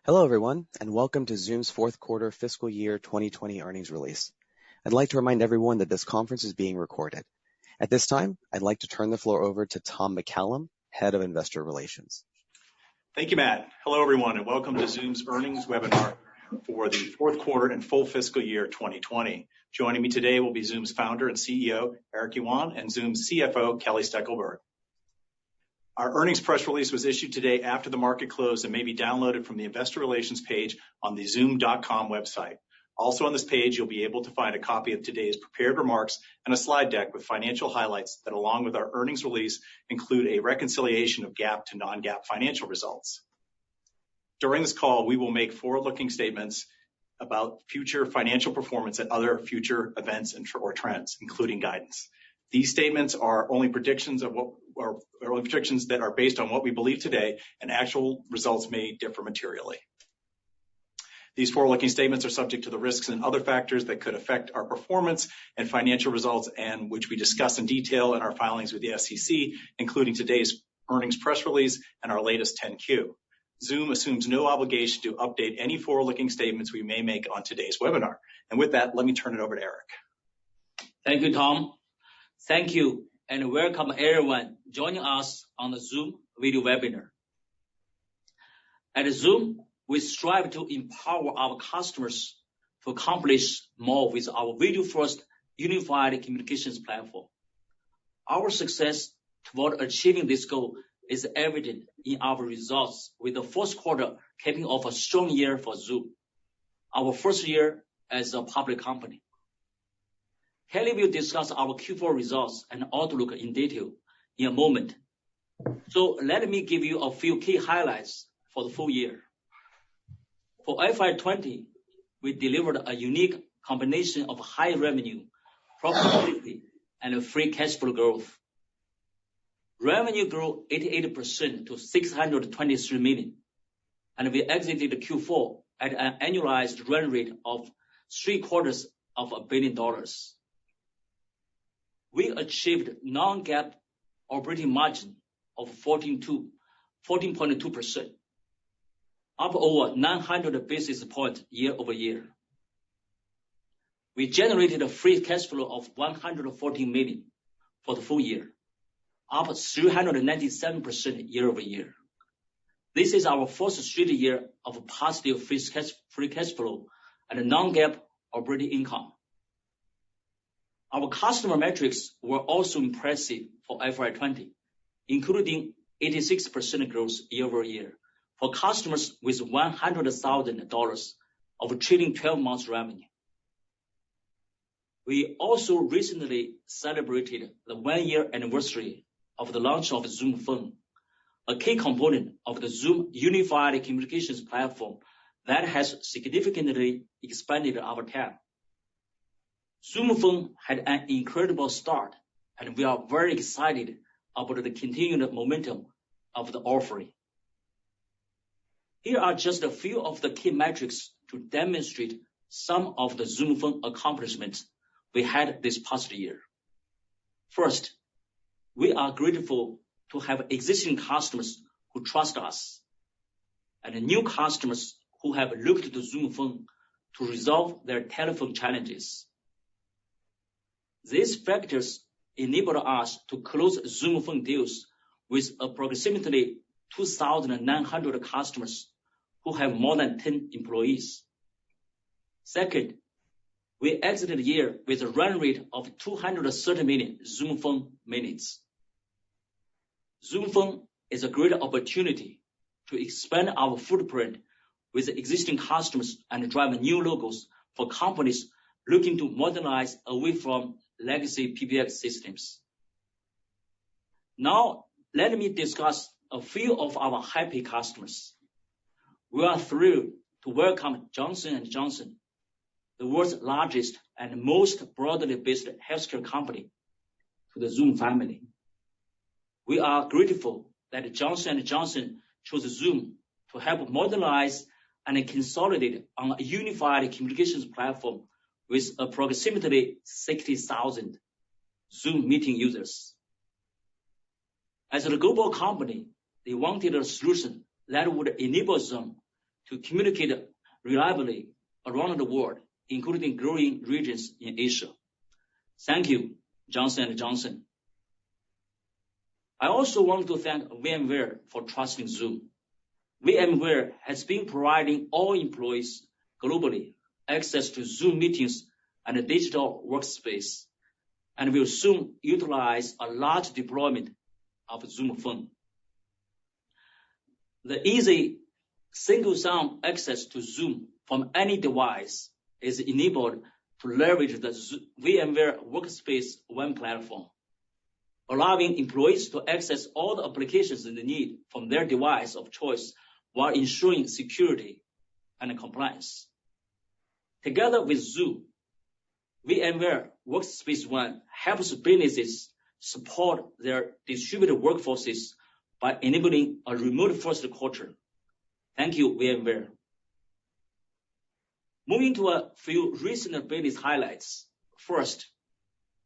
Hello, everyone, and welcome to Zoom's fourth quarter fiscal year 2020 earnings release. I'd like to remind everyone that this conference is being recorded. At this time, I'd like to turn the floor over to Tom McCallum, Head of Investor Relations. Thank you, Matt. Hello, everyone, and welcome to Zoom's earnings webinar for the fourth quarter and full fiscal year 2020. Joining me today will be Zoom's founder and CEO, Eric Yuan, and Zoom's CFO, Kelly Steckelberg. Our earnings press release was issued today after the market closed and may be downloaded from the investor relations page on the zoom.com website. Also on this page, you'll be able to find a copy of today's prepared remarks and a slide deck with financial highlights that, along with our earnings release, include a reconciliation of GAAP to non-GAAP financial results. During this call, we will make forward-looking statements about future financial performance and other future events or trends, including guidance. These statements are only predictions that are based on what we believe today, and actual results may differ materially. These forward-looking statements are subject to the risks and other factors that could affect our performance and financial results, and which we discuss in detail in our filings with the SEC, including today's earnings press release and our latest 10-Q. Zoom assumes no obligation to update any forward-looking statements we may make on today's webinar. And with that, let me turn it over to Eric. Thank you, Tom. Thank you, and welcome everyone joining us on the Zoom video webinar. At Zoom, we strive to empower our customers to accomplish more with our video-first unified communications platform. Our success toward achieving this goal is evident in our results, with the fourth quarter capping off a strong year for Zoom, our first year as a public company. Kelly will discuss our Q4 results and outlook in detail in a moment. So let me give you a few key highlights for the full year. For FY20, we delivered a unique combination of high revenue, profitability, and free cash flow growth. Revenue grew 88% to $623 million, and we exited Q4 at an annualized run rate of $750 million. We achieved non-GAAP operating margin of 14.2%, up over 900 basis points year over year. We generated a free cash flow of $114 million for the full year, up 397% year over year. This is our fourth straight year of positive free cash flow and non-GAAP operating income. Our customer metrics were also impressive for FY20, including 86% growth year over year for customers with $100,000 of trailing 12 months revenue. We also recently celebrated the 1-year anniversary of the launch of Zoom Phone, a key component of the Zoom unified communications platform that has significantly expanded our TAM. Zoom Phone had an incredible start, and we are very excited about the continued momentum of the offering. Here are just a few of the key metrics to demonstrate some of the Zoom Phone accomplishments we had this past year. First, we are grateful to have existing customers who trust us, and new customers who have looked to Zoom Phone to resolve their telephone challenges. These factors enable us to close Zoom Phone deals with approximately 2,900 customers who have more than 10 employees. Second, we exited the year with a run rate of 230 million Zoom Phone minutes. Zoom Phone is a great opportunity to expand our footprint with existing customers and drive new logos for companies looking to modernize away from legacy PBX systems. Now, let me discuss a few of our happy customers. We are thrilled to welcome Johnson & Johnson, the world's largest and most broadly based healthcare company, to the Zoom family. We are grateful that Johnson & Johnson chose Zoom to help modernize and consolidate on a unified communications platform with approximately 60,000 Zoom meeting users. As a global company, they wanted a solution that would enable them to communicate reliably around the world, including growing regions in Asia. Thank you, Johnson & Johnson. I also want to thank VMware for trusting Zoom. VMware has been providing all employees globally access to Zoom meetings and a digital workspace, and will soon utilize a large deployment of Zoom Phone. The easy single sign access to Zoom from any device is enabled to leverage the VMware Workspace ONE platform, allowing employees to access all the applications they need from their device of choice while ensuring security and compliance. Together with Zoom, VMware Workspace ONE helps businesses support their distributed workforces by enabling a remote-first culture. Thank you, VMware. Moving to a few recent business highlights. First,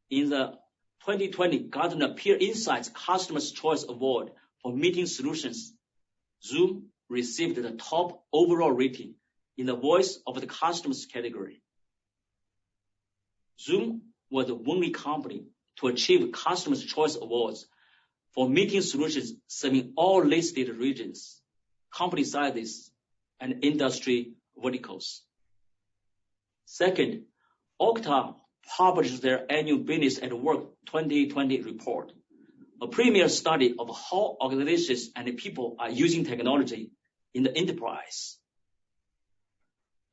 in the 2020 Gartner Peer Insights Customer's Choice Award for Meeting Solutions, Zoom received the top overall rating in the Voice of the Customers category. Zoom was the only company to achieve Customer's Choice Awards for meeting solutions serving all listed regions, company sizes, and industry verticals. Second, Okta published their annual Business at Work 2020 report, a premier study of how organizations and people are using technology in the enterprise.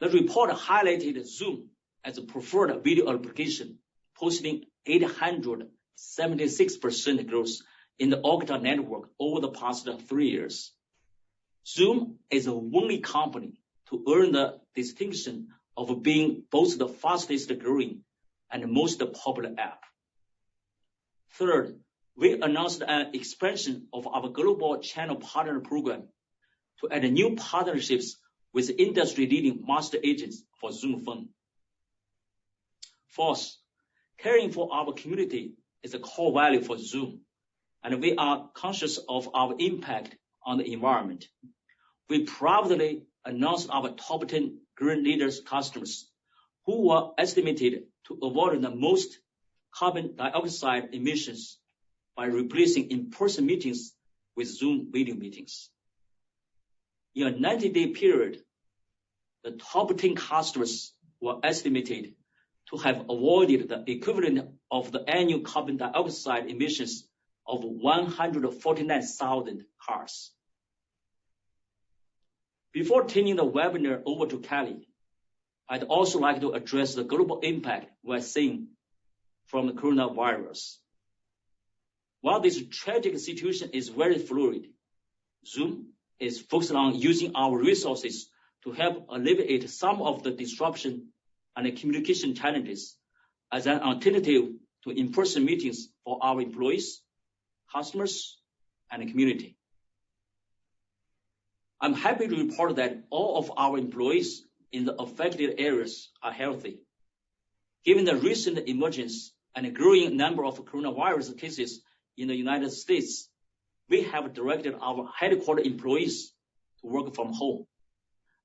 The report highlighted Zoom as a preferred video application, posting 876% growth in the Okta network over the past 3 years. Zoom is the only company to earn the distinction of being both the fastest growing and most popular app. Third, we announced an expansion of our global channel partner program to add new partnerships with industry-leading master agents for Zoom Phone. Fourth, caring for our community is a core value for Zoom, and we are conscious of our impact on the environment. We proudly announced our top 10 Green Leaders customers, who were estimated to avoid the most carbon dioxide emissions by replacing in-person meetings with Zoom video meetings. In a 90-day period, the top 10 customers were estimated to have avoided the equivalent of the annual carbon dioxide emissions of 149,000 cars. Before turning the webinar over to Kelly, I'd also like to address the global impact we're seeing from the coronavirus. While this tragic situation is very fluid, Zoom is focused on using our resources to help alleviate some of the disruption and communication challenges as an alternative to in-person meetings for our employees, customers, and community. I'm happy to report that all of our employees in the affected areas are healthy. Given the recent emergence and a growing number of coronavirus cases in the United States, we have directed our headquarters employees to work from home,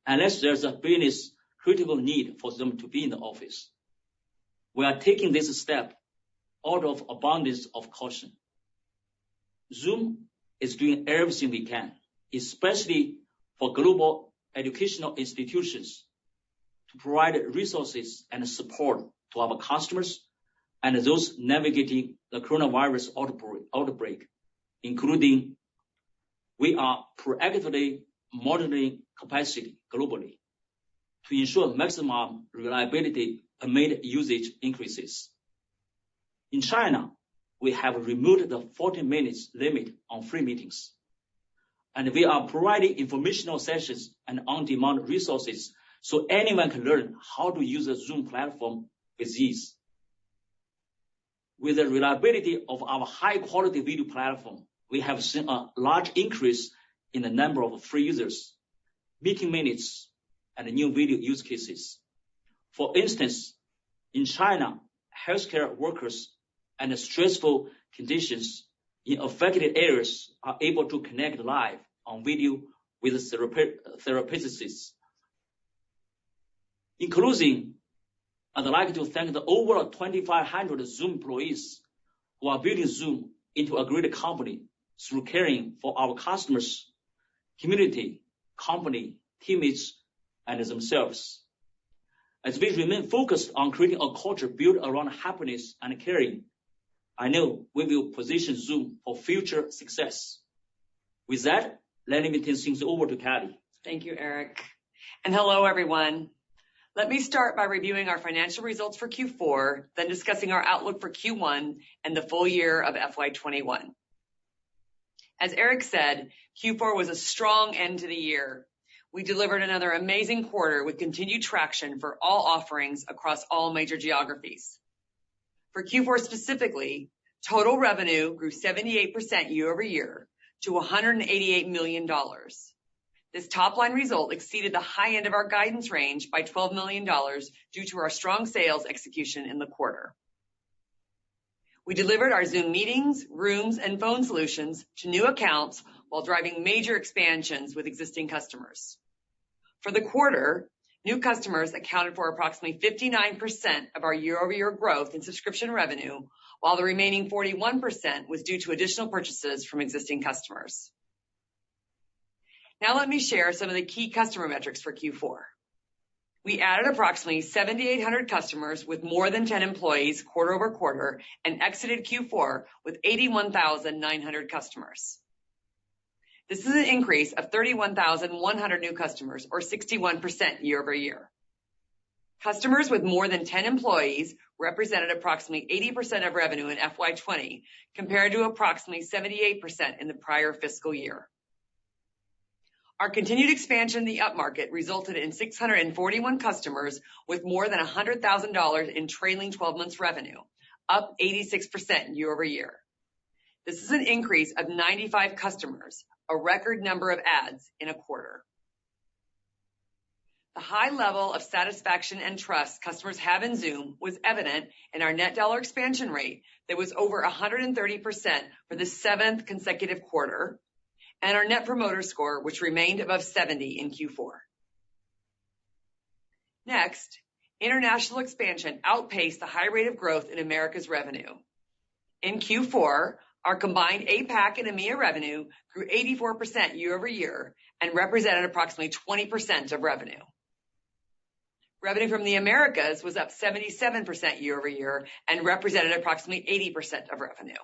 unless there's a business critical need for them to be in the office. We are taking this step out of abundance of caution. Zoom is doing everything we can, especially for global educational institutions, to provide resources and support to our customers and those navigating the coronavirus outbreak, including we are proactively monitoring capacity globally to ensure maximum reliability amid usage increases. In China, we have removed the 40 minutes limit on free meetings, and we are providing informational sessions and on-demand resources so anyone can learn how to use the Zoom platform with ease. With the reliability of our high-quality video platform, we have seen a large increase in the number of free users, meeting minutes, and new video use cases. For instance, in China, healthcare workers and stressful conditions in affected areas are able to connect live on video with therapists. In closing, I'd like to thank the over 2,500 Zoom employees who are building Zoom into a great company through caring for our customers, community, company, teammates, and themselves. As we remain focused on creating a culture built around happiness and caring, I know we will position Zoom for future success. With that, let me turn things over to Kelly. Thank you, Eric. And hello, everyone. Let me start by reviewing our financial results for Q4, then discussing our outlook for Q1 and the full year of FY21. As Eric said, Q4 was a strong end to the year. We delivered another amazing quarter with continued traction for all offerings across all major geographies. For Q4 specifically, total revenue grew 78% year over year to $188 million. This top-line result exceeded the high end of our guidance range by $12 million due to our strong sales execution in the quarter. We delivered our Zoom Meetings, Rooms, and Phone solutions to new accounts while driving major expansions with existing customers. For the quarter, new customers accounted for approximately 59% of our year-over-year growth in subscription revenue, while the remaining 41% was due to additional purchases from existing customers. Now let me share some of the key customer metrics for Q4. We added approximately 7,800 customers with more than 10 employees quarter over quarter and exited Q4 with 81,900 customers. This is an increase of 31,100 new customers, or 61% year over year. Customers with more than 10 employees represented approximately 80% of revenue in FY20, compared to approximately 78% in the prior fiscal year. Our continued expansion in the upmarket resulted in 641 customers with more than $100,000 in trailing 12 months revenue, up 86% year over year. This is an increase of 95 customers, a record number of adds in a quarter. The high level of satisfaction and trust customers have in Zoom was evident in our net dollar expansion rate that was over 130% for the 7th consecutive quarter, and our net promoter score, which remained above 70 in Q4. Next, international expansion outpaced the high rate of growth in America's revenue. In Q4, our combined APAC and EMEA revenue grew 84% year over year and represented approximately 20% of revenue. Revenue from the Americas was up 77% year over year and represented approximately 80% of revenue.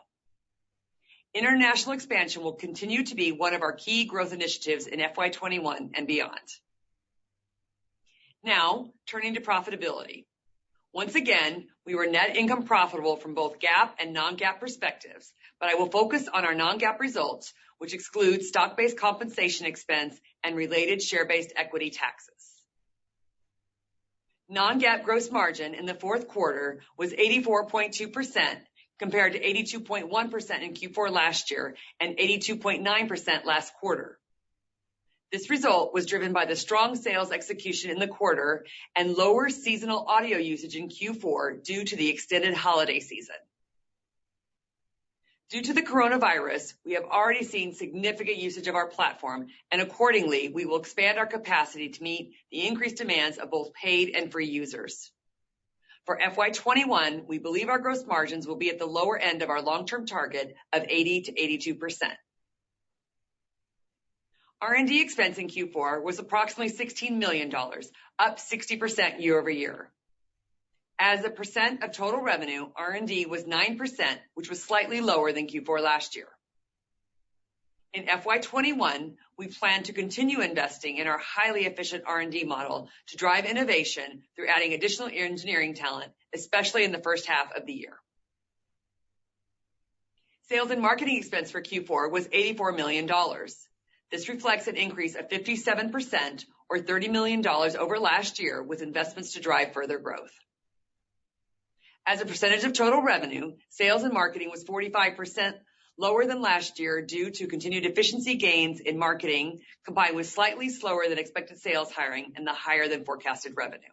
International expansion will continue to be one of our key growth initiatives in FY21 and beyond. Now, turning to profitability. Once again, we were net income profitable from both GAAP and non-GAAP perspectives, but I will focus on our non-GAAP results, which exclude stock-based compensation expense and related share-based equity taxes. Non-GAAP gross margin in the fourth quarter was 84.2%, compared to 82.1% in Q4 last year and 82.9% last quarter. This result was driven by the strong sales execution in the quarter and lower seasonal audio usage in Q4 due to the extended holiday season. Due to the coronavirus, we have already seen significant usage of our platform, and accordingly, we will expand our capacity to meet the increased demands of both paid and free users. For FY21, we believe our gross margins will be at the lower end of our long-term target of 80 to 82%. R&D expense in Q4 was approximately $16 million, up 60% year over year. As a percent of total revenue, R&D was 9%, which was slightly lower than Q4 last year. In FY21, we plan to continue investing in our highly efficient R&D model to drive innovation through adding additional engineering talent, especially in the first half of the year. Sales and marketing expense for Q4 was $84 million. This reflects an increase of 57%, or $30 million over last year, with investments to drive further growth. As a percentage of total revenue, sales and marketing was 45%, lower than last year due to continued efficiency gains in marketing, combined with slightly slower than expected sales hiring and the higher than forecasted revenue.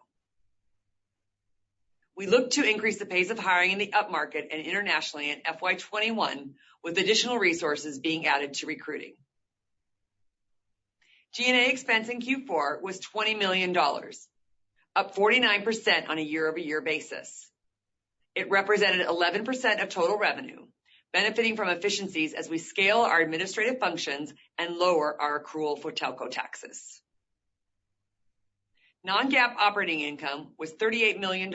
We look to increase the pace of hiring in the upmarket and internationally in FY21, with additional resources being added to recruiting. G&A expense in Q4 was $20 million, up 49% on a year-over-year basis. It represented 11% of total revenue, benefiting from efficiencies as we scale our administrative functions and lower our accrual for telco taxes. Non-GAAP operating income was $38 million,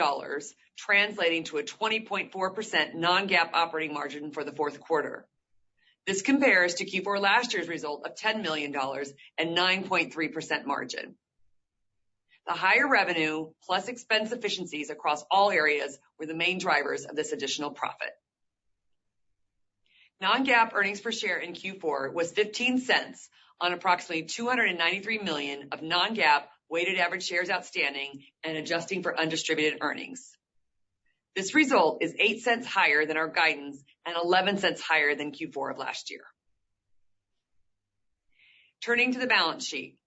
translating to a 20.4% non-GAAP operating margin for the fourth quarter. This compares to Q4 last year's result of $10 million and 9.3% margin. The higher revenue plus expense efficiencies across all areas were the main drivers of this additional profit. Non-GAAP earnings per share in Q4 was 15 cents on approximately 293 million of non-GAAP weighted average shares outstanding and adjusting for undistributed earnings. This result is 8 cents higher than our guidance and 11 cents higher than Q4 of last year. Turning to the balance sheet.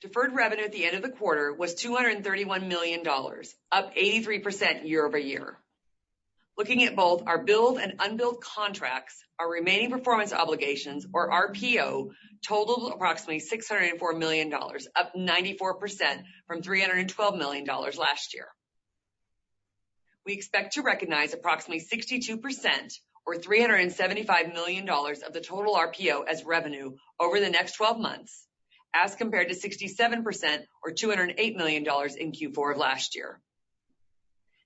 Deferred revenue at the end of the quarter was $231 million, up 83% year over year. Looking at both our billed and unbilled contracts, our remaining performance obligations, or RPO, totaled approximately $604 million, up 94% from $312 million last year. We expect to recognize approximately 62%, or $375 million of the total RPO as revenue over the next 12 months, as compared to 67%, or $208 million in Q4 of last year.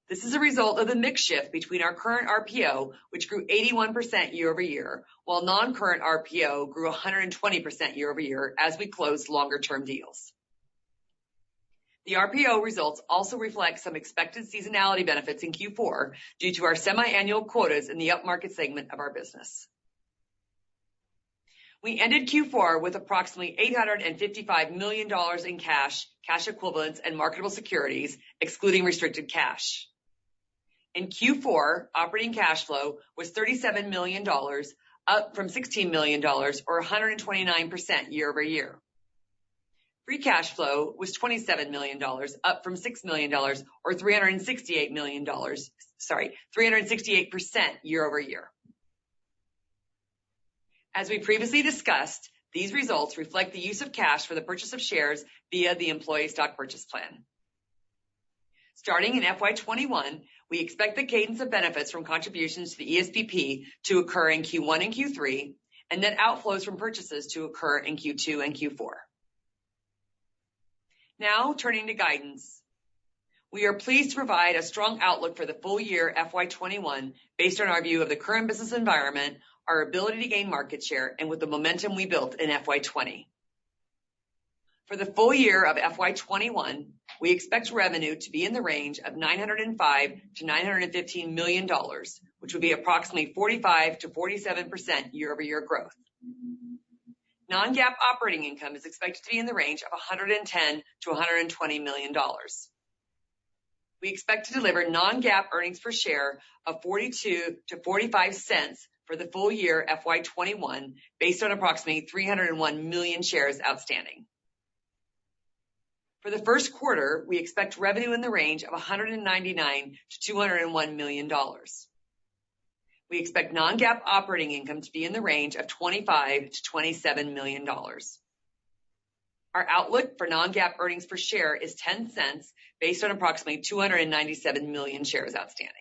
This is a result of the mix shift between our current RPO, which grew 81% year over year, while non-current RPO grew 120% year over year as we closed longer-term deals. The RPO results also reflect some expected seasonality benefits in Q4 due to our semi-annual quotas in the upmarket segment of our business. We ended Q4 with approximately $855 million in cash, cash equivalents, and marketable securities, excluding restricted cash. In Q4, operating cash flow was $37 million, up from $16 million, or 129% year over year. Free cash flow was $27 million, up from $6 million, or 368% year over year. As we previously discussed, these results reflect the use of cash for the purchase of shares via the employee stock purchase plan. Starting in FY21, we expect the cadence of benefits from contributions to the ESPP to occur in Q1 and Q3, and net outflows from purchases to occur in Q2 and Q4. Now, turning to guidance. We are pleased to provide a strong outlook for the full year FY21 based on our view of the current business environment, our ability to gain market share, and with the momentum we built in FY20. For the full year of FY21, we expect revenue to be in the range of $905 to $915 million, which would be approximately 45 to 47% year-over-year growth. Non-GAAP operating income is expected to be in the range of $110 to $120 million. We expect to deliver non-GAAP earnings per share of 42 to 45 cents for the full year FY21, based on approximately 301 million shares outstanding. For the first quarter, we expect revenue in the range of $199 to $201 million. We expect non-GAAP operating income to be in the range of $25 to $27 million. Our outlook for non-GAAP earnings per share is 10 cents, based on approximately 297 million shares outstanding.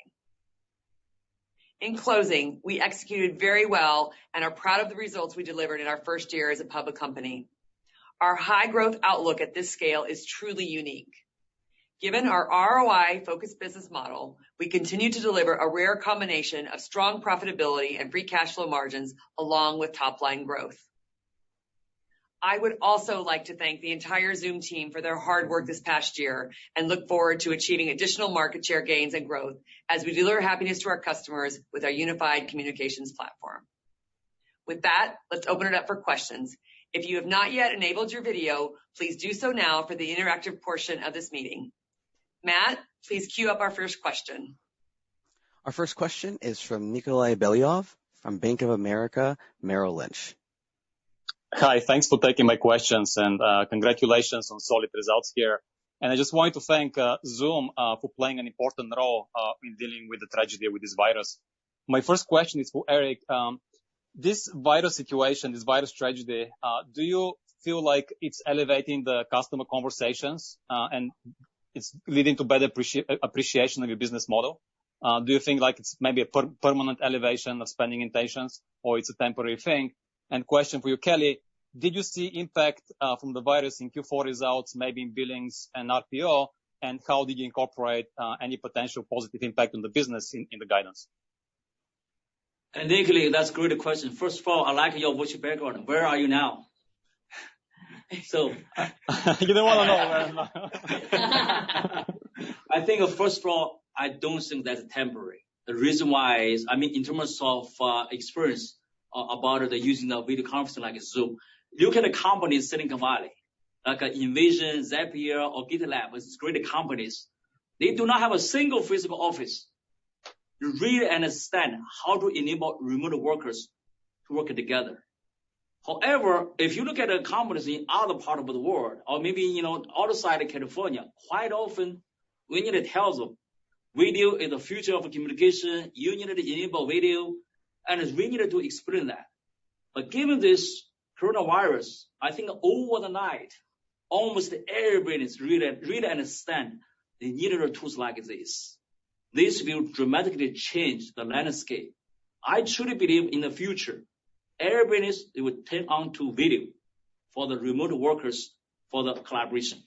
In closing, we executed very well and are proud of the results we delivered in our first year as a public company. Our high growth outlook at this scale is truly unique. Given our ROI-focused business model, we continue to deliver a rare combination of strong profitability and free cash flow margins along with top-line growth. I would also like to thank the entire Zoom team for their hard work this past year and look forward to achieving additional market share gains and growth as we deliver happiness to our customers with our unified communications platform. With that, let's open it up for questions. If you have not yet enabled your video, please do so now for the interactive portion of this meeting. Matt, please queue up our first question. Our first question is from Nikolay Belyov from Bank of America Merrill Lynch. Hi, thanks for taking my questions and congratulations on solid results here. And I just wanted to thank Zoom for playing an important role in dealing with the tragedy with this virus. My first question is for Eric. This virus situation, this virus tragedy, do you feel like it's elevating the customer conversations and it's leading to better appreciation of your business model? Do you think like it's maybe a permanent elevation of spending intentions, or it's a temporary thing? And question for you, Kelly, did you see impact from the virus in Q4 results, maybe in billings and RPO? And how did you incorporate any potential positive impact on the business in the guidance? And Nikolai, that's a great question. First of all, I like your voice background. Where are you now? So you don't want to know where I'm now. I think first of all, I don't think that's temporary. The reason why is, in terms of experience about using the video conference like Zoom, look at the companies in Silicon Valley, like InVision, Zapier, or GitLab, it's great companies. They do not have a single physical office. You really understand how to enable remote workers to work together. However, if you look at the companies in other parts of the world, or maybe, outside of California, quite often we need to tell them video is the future of communication. You need to enable video, and we need to explain that. But given this coronavirus, I think over the night, almost everybody really understand they needed tools like this. This will dramatically change the landscape. I truly believe in the future, everybody will turn on to video for the remote workers for the collaboration.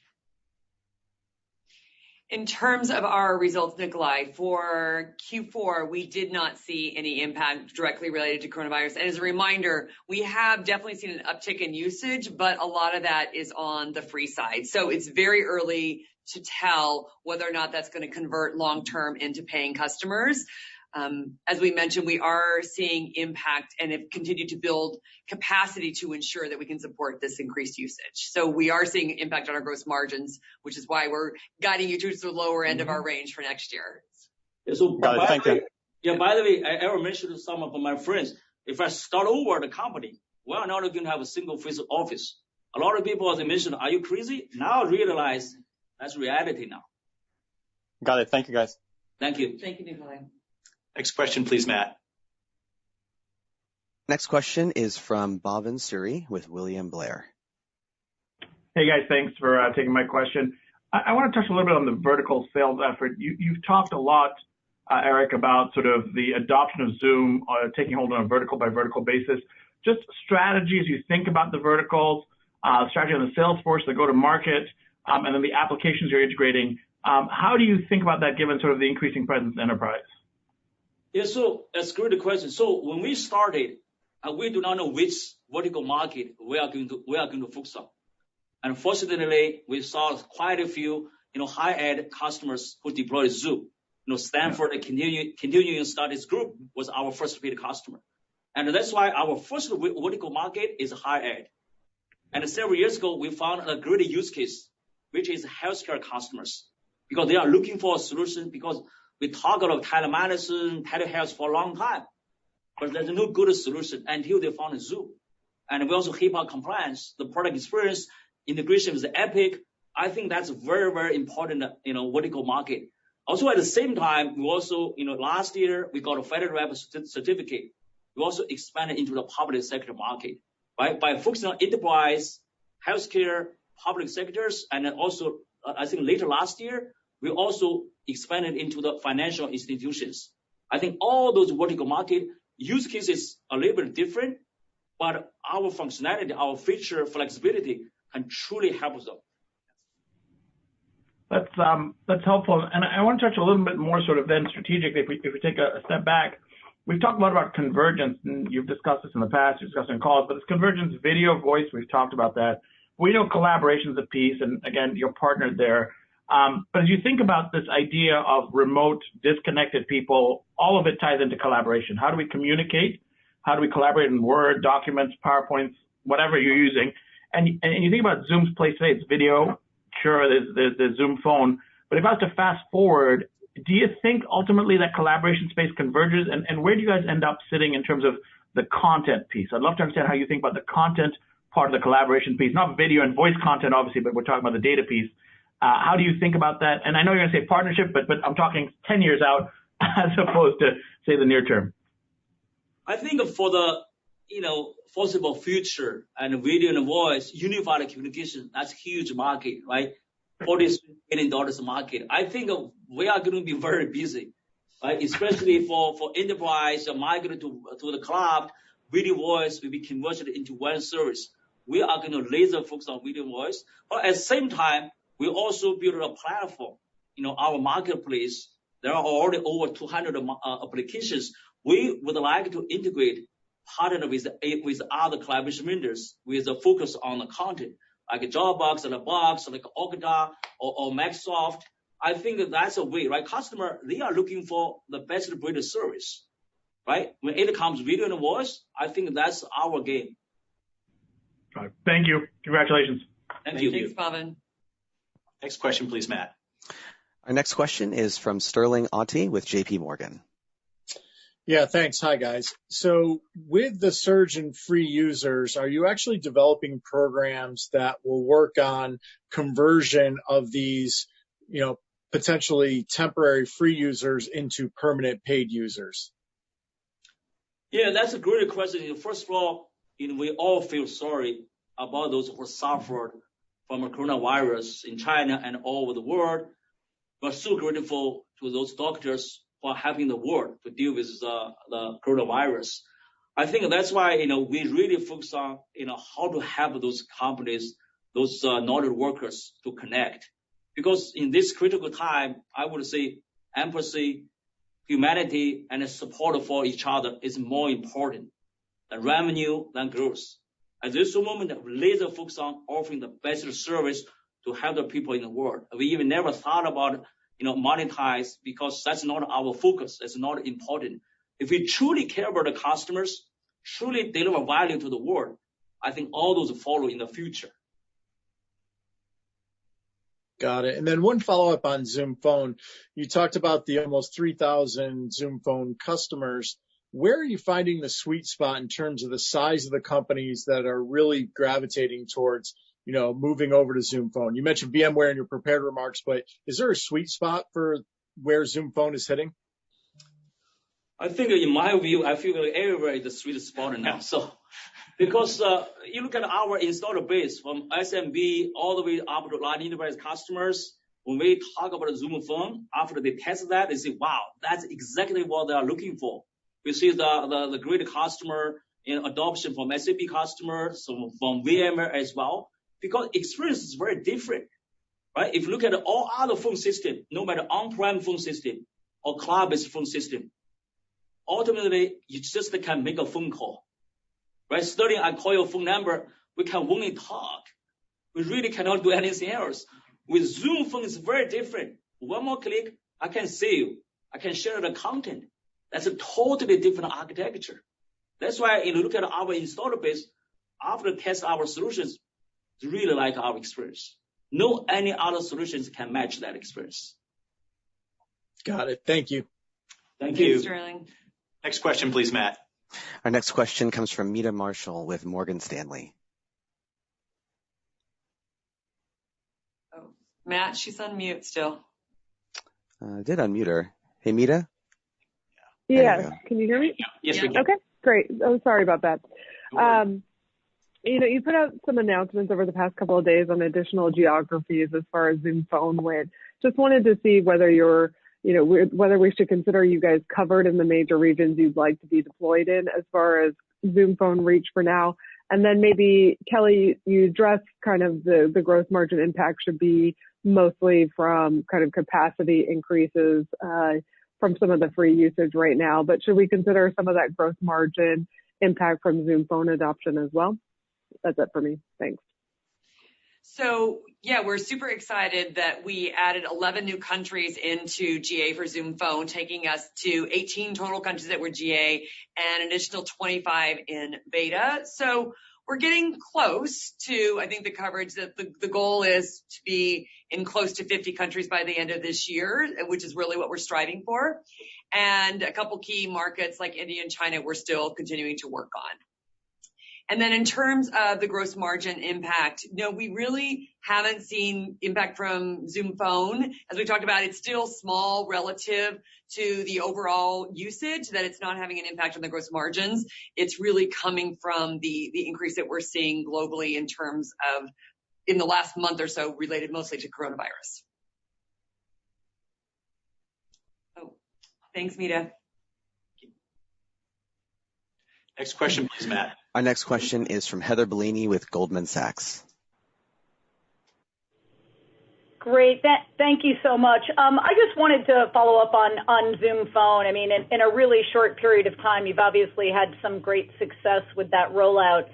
In terms of our results, Nikolai, for Q4, we did not see any impact directly related to coronavirus. And as a reminder, we have definitely seen an uptick in usage, but a lot of that is on the free side. So it's very early to tell whether or not that's going to convert long-term into paying customers. As we mentioned, we are seeing impact and have continued to build capacity to ensure that we can support this increased usage. So we are seeing impact on our gross margins, which is why we're guiding you to the lower end of our range for next year. Yeah, so by the way, I ever mentioned to some of my friends, if I start over the company, we're not going to have a single physical office. A lot of people, as I mentioned, are you crazy? Now I realize that's reality now. Got it. Thank you, guys. Thank you. Thank you, Nikolai. Next question, please, Matt. Next question is from Bhavin Suri with William Blair. Hey, guys. Thanks for taking my question. I want to touch a little bit on the vertical sales effort. You've talked a lot, Eric, about sort of the adoption of Zoom taking hold on a vertical by vertical basis. Just strategies you think about the verticals, strategy on the sales force, the go-to-market, and then the applications you're integrating. How do you think about that given sort of the increasing presence in enterprise? Yeah, so that's a great question. So when we started, we do not know which vertical market we are going to focus on. Unfortunately, we saw quite a few, high-end customers who deployed Zoom. Stanford Continuing Studies Group was our first paid customer. And that's why our first vertical market is high-ed. And several years ago, we found a great use case, which is healthcare customers, because they are looking for a solution because we talk about telemedicine, telehealth for a long time, but there's no good solution until they found Zoom. And we also HIPAA compliance, the product experience, integration with Epic. I think that's very, very important, vertical market. Also, at the same time, we also, last year, we got a federal rep certificate. We also expanded into the public sector market, right? By focusing on enterprise, healthcare, public sectors, and then also, I think later last year, we also expanded into the financial institutions. I think all those vertical market use cases are a little bit different, but our functionality, our feature flexibility can truly help them. That's helpful. And I want to touch a little bit more sort of then strategically, if we take a step back. We've talked a lot about convergence, and you've discussed this in the past, you've discussed in calls, but it's convergence, video, voice, we've talked about that. We know collaboration is a piece, and again, you're partnered there. But as you think about this idea of remote, disconnected people, all of it ties into collaboration. How do we communicate? How do we collaborate in Word, documents, PowerPoints, whatever you're using? And you think about Zoom's place today, it's video. Sure, there's the Zoom phone. But if I was to fast forward, do you think ultimately that collaboration space converges? And where do you guys end up sitting in terms of the content piece? I'd love to understand how you think about the content part of the collaboration piece, not video and voice content, obviously, but we're talking about the data piece. How do you think about that? And I know you're going to say partnership, but I'm talking 10 years out as opposed to, say, the near term. I think for the foreseeable future and video and voice, unified communication, that's a huge market, right? $40 billion market. I think we are going to be very busy, right? Especially for enterprise migrate to the cloud, video voice will be converted into one service. We are going to laser focus on video voice, but at the same time, we also build a platform. Our marketplace, there are already over 200 applications. We would like to integrate, partner with other collaboration vendors with a focus on the content, like Dropbox, like Box, like Okta or Microsoft. I think that's a way, right? Customer, they are looking for the best breed service, right? When it comes to video and voice, I think that's our game. All right. Thank you. Congratulations. Thank you. Thanks, Pavan. Next question, please, Matt. Our next question is from Sterling Auty with JP Morgan. Yeah, thanks. Hi, guys. So with the surge in free users, are you actually developing programs that will work on conversion of these, potentially temporary free users into permanent paid users? Yeah, that's a great question. First of all, we all feel sorry about those who suffered from a coronavirus in China and all over the world. We're so grateful to those doctors for helping the world to deal with the coronavirus. I think that's why, we really focus on, how to help those companies, those knowledge workers to connect. Because in this critical time, I would say empathy, humanity, and support for each other is more important than revenue, than growth. At this moment, laser focus on offering the best service to help the people in the world. We even never thought about, monetize, because that's not our focus. That's not important. If we truly care about the customers, truly deliver value to the world, I think all those follow in the future. Got it. And then one follow-up on Zoom Phone. You talked about the almost 3,000 Zoom Phone customers. Where are you finding the sweet spot in terms of the size of the companies that are really gravitating towards, moving over to Zoom Phone? You mentioned VMware in your prepared remarks, but is there a sweet spot for where Zoom Phone is hitting? I think in my view, I feel like everywhere is the sweet spot now. So, because you look at our installer base from SMB all the way up to large enterprise customers, when we talk about Zoom Phone, after they test that, they say, wow, that's exactly what they are looking for. We see the great customer adoption from SAP customers, from VMware as well, because experience is very different, right? If you look at all other phone systems, no matter on-prem phone system or cloud-based phone system, ultimately, you just can make a phone call, right? Starting, I call your phone number, we can only talk. We really cannot do anything else. With Zoom Phone, it's very different. One more click, I can see you. I can share the content. That's a totally different architecture. That's why if you look at our installer base, after test our solutions, they really like our experience. No any other solutions can match that experience. Got it. Thank you. Thank you. Thanks, Sterling. Next question, please, Matt. Our next question comes from Meta Marshall with Morgan Stanley. Oh, Matt, she's on mute still. I did unmute her. Hey, Meta? Yes. Can you hear me? Yes, we can. Okay, great. Oh, sorry about that. You put out some announcements over the past couple of days on additional geographies as far as Zoom Phone went. Just wanted to see whether whether we should consider you guys covered in the major regions you'd like to be deployed in as far as Zoom Phone reach for now. And then maybe, Kelly, you addressed kind of the gross margin impact should be mostly from kind of capacity increases from some of the free usage right now. But should we consider some of that gross margin impact from Zoom Phone adoption as well? That's it for me. Thanks. So, yeah, we're super excited that we added 11 new countries into GA for Zoom Phone, taking us to 18 total countries that were GA and an additional 25 in beta. So we're getting close to, I think, the coverage that the goal is to be in close to 50 countries by the end of this year, which is really what we're striving for. And a couple key markets like India and China, we're still continuing to work on. And then in terms of the gross margin impact, no, we really haven't seen impact from Zoom Phone. As we talked about, it's still small relative to the overall usage, that it's not having an impact on the gross margins. It's really coming from the increase that we're seeing globally in terms of in the last month or so related mostly to coronavirus. Oh, thanks, Mita. Next question, please, Matt. Our next question is from Heather Bellini with Goldman Sachs. Great. Thank you so much. I just wanted to follow up on Zoom Phone. I mean, in a really short period of time, you've obviously had some great success with that rollout.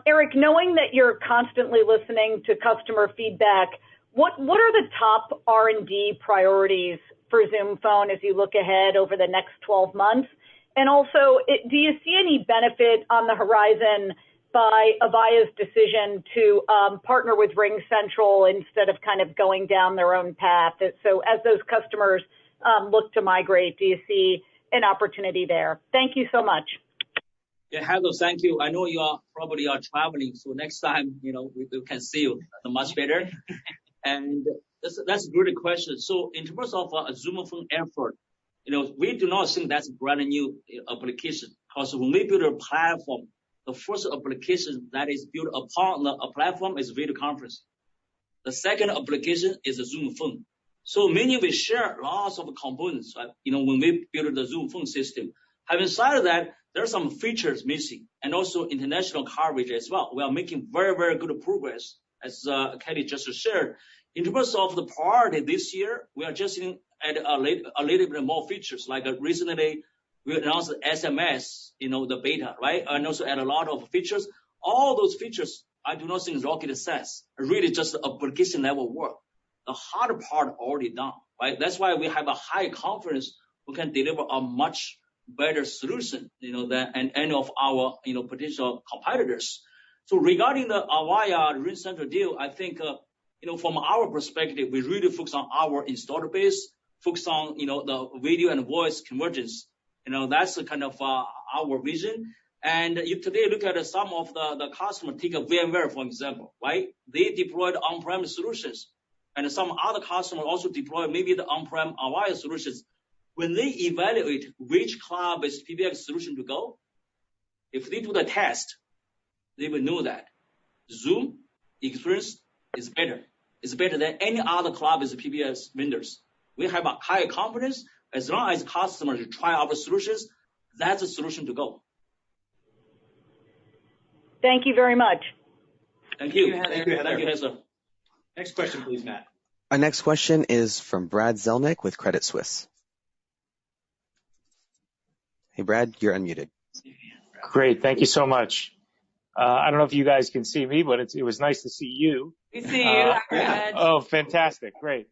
Eric, knowing that you're constantly listening to customer feedback, what are the top R&D priorities for Zoom Phone as you look ahead over the next 12 months? And also, do you see any benefit on the horizon by Avaya's decision to partner with RingCentral instead of kind of going down their own path? So as those customers look to migrate, do you see an opportunity there? Thank you so much. Yeah, Heather, thank you. I know you are probably traveling, so next time, we can see you much better. And that's a good question. So in terms of a Zoom Phone effort, we do not think that's a brand new application, because when we build a platform, the first application that is built upon a platform is video conference. The second application is a Zoom Phone. So meaning we share lots of components, right? When we build the Zoom Phone system. Having said that, there are some features missing, and also international coverage as well. We are making very, very good progress, as Kelly just shared. In terms of the priority this year, we are just add a little bit more features. Like recently, we announced SMS, the beta, right? And also add a lot of features. All those features, I do not think is rocket science. Really just application level work. The hard part already done, right? That's why we have a high confidence we can deliver a much better solution, than any of our, potential competitors. So regarding the Avaya RingCentral deal, I think, from our perspective, we really focus on our installer base, focus on, the video and voice convergence. That's the kind of our vision. And you today look at some of the customer, take a VMware, for example, right? They deployed on-prem solutions. And some other customers also deploy maybe the on-prem Avaya solutions. When they evaluate which cloud-based PBX solution to go, if they do the test, they will know that Zoom experience is better. It's better than any other cloud-based PBX vendors. We have a high confidence. As long as customers try our solutions, that's a solution to go. Thank you very much. Thank you. Thank you, Heather. Thank you, Heather. Next question, please, Matt. Our next question is from Brad Zelnick with Credit Suisse. Hey, Brad, you're unmuted. Great. Thank you so much. I don't know if you guys can see me, but it was nice to see you. We see you, Brad. Oh, fantastic. Great.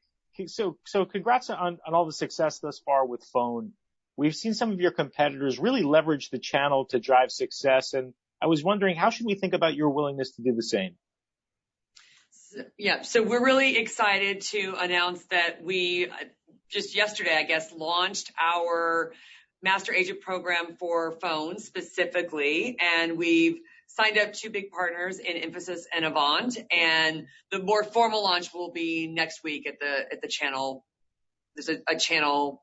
So congrats on all the success thus far with phone. We've seen some of your competitors really leverage the channel to drive success. And I was wondering, how should we think about your willingness to do the same? Yeah, so we're really excited to announce that we just yesterday, I guess, launched our Master Agent program for phones specifically, and we've signed up 2 big partners in Infosys and Avant, and the more formal launch will be next week at the channel. There's a channel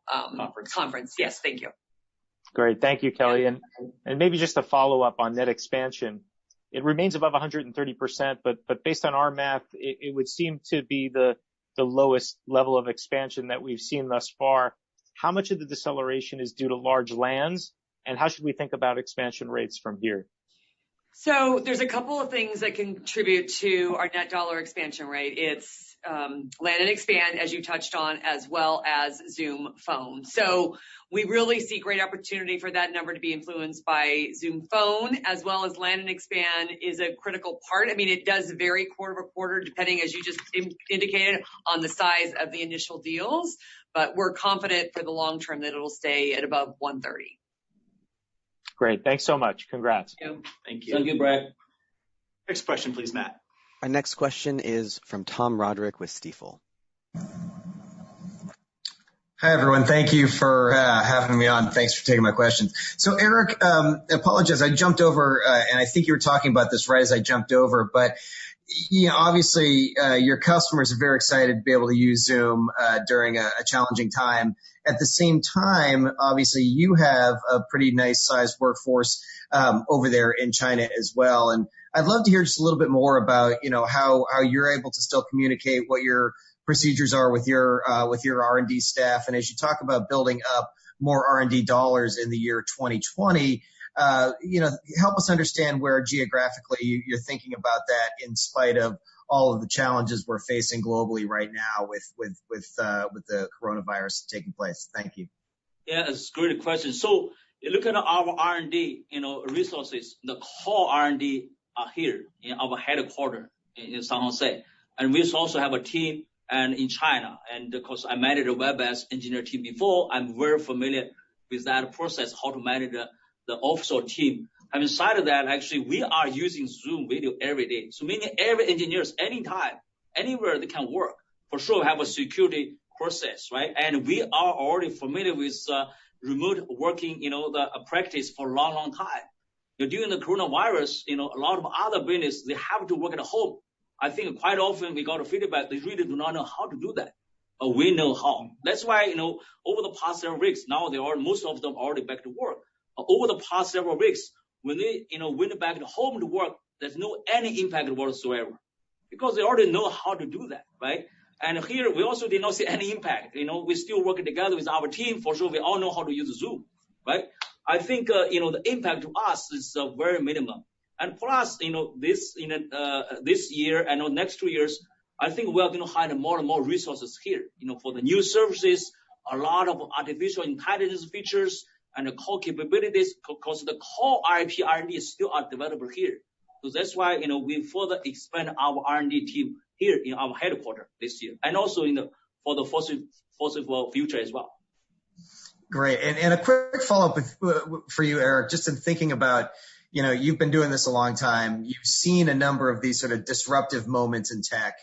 conference. Yes, thank you. Great, thank you, Kelly. And maybe just a follow up on net expansion. It remains above 130%, but based on our math, it would seem to be the lowest level of expansion that we've seen thus far. How much of the deceleration is due to large lands, and how should we think about expansion rates from here? So there's a couple of things that contribute to our net dollar expansion rate. It's land and expand, as you touched on, as well as Zoom Phone. So we really see great opportunity for that number to be influenced by Zoom Phone, as well as land and expand is a critical part. I mean, it does vary quarter to quarter, depending, as you just indicated, on the size of the initial deals. But we're confident for the long term that it'll stay at above 130. Great. Thanks so much. Congrats. Thank you. Thank you, Brad. Next question, please, Matt. Our next question is from Tom Roderick with Stifel. Hi, everyone. Thank you for having me on. Thanks for taking my questions. So, Eric, apologize. I jumped over, and I think you were talking about this right as I jumped over. But obviously, your customers are very excited to be able to use Zoom during a challenging time. At the same time, obviously, you have a pretty nice sized workforce over there in China as well. And I'd love to hear just a little bit more about, how you're able to still communicate what your procedures are with your R&D staff. And as you talk about building up more R&D dollars in the year 2020, help us understand where geographically you're thinking about that in spite of all of the challenges we're facing globally right now with the coronavirus taking place. Thank you. Yeah, it's a great question. So you look at our R&D, resources, the core R&D are here in our headquarters in San Jose. And we also have a team and in China. And because I managed a WebEx engineer team before, I'm very familiar with that process, how to manage the offshore team. Having said that, actually, we are using Zoom video every day. So meaning every engineers, anytime, anywhere they can work. For sure, have a security process, right? And we are already familiar with remote working, the practice for a long, long time. During the coronavirus, a lot of other business, they have to work at home. I think quite often we got a feedback, they really do not know how to do that. But we know how. That's why, over the past several weeks, now most of them are already back to work. Over the past several weeks, when they, went back to home to work, there's no any impact whatsoever because they already know how to do that, right? And here we also did not see any impact. We still working together with our team. For sure, we all know how to use Zoom, right? I think, the impact to us is very minimum. And plus, this year and next 2 years, I think we are going to hire more and more resources here, for the new services, a lot of artificial intelligence features and the core capabilities, because the core IP R&D is still developed here. So that's why, we further expand our R&D team here in our headquarters this year, and also for the foreseeable future as well. Great. And a quick follow-up for you, Eric, just in thinking about, you've been doing this a long time. You've seen a number of these sort of disruptive moments in tech.